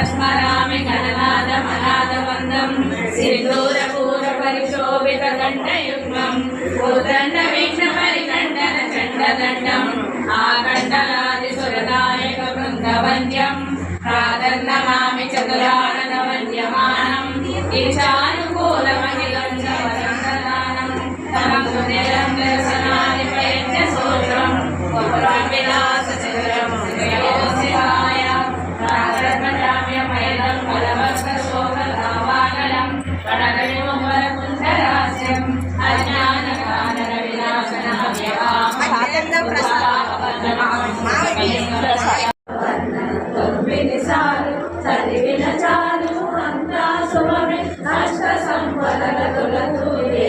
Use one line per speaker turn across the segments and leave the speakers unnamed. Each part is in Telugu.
స్మరామి గణనాథమనాథవందం సింధూరపూర పరిశోభిత దండయుగ్మం భూదండ విఘ్న పరికండన చండదండం ఆకండలాది సురదాయక బృందవంద్యం ప్రాతర్నమామి చతురానన వంద్యమానం ఈశానుకూలమహిలం సవరందనానం తమకు నిరంతర సనాది ప్రయత్న సూత్రం విలాస చతురం శివాయ ప్రాతర్మజామ్యమైలం ఫలవస్త శోభావానలం ప్రణవిమోహరకుంఠరాస్యం అజ్ఞానకానన వినాశనామ్యవాం చదివిన చాలు అంతా శుభమే అష్ట సంపదల తొలతూరే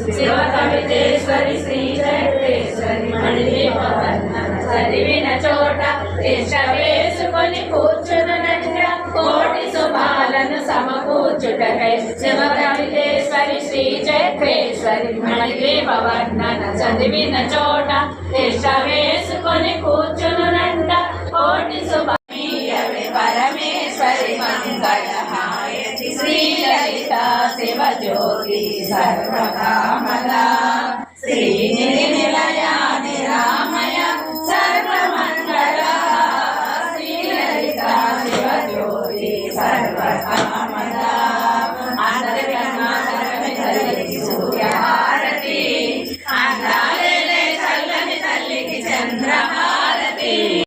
శివ కవితేశ్వరి శ్రీ చైత్రేశ్వరి చదివిన చోట దేశ వేసుకొని కూర్చునట్ల కోటి శుభాలను సమకూర్చుటకై శివ కవితేశ్వరి శ్రీ చైత్రేశ్వరి మణిగ్రీవ వర్ణన చదివిన చోట దేశ వేసుకొని కూర్చునట్ల కోటి శుభ పరమేశ్వరి మంగళహాయతి శ్రీలలిత శివజ్యోతి సర్వకామదా శ్రీనిలయ నిరామయ సర్వమంగళ శ్రీలలిత శివజ్యోతి సర్వకామదా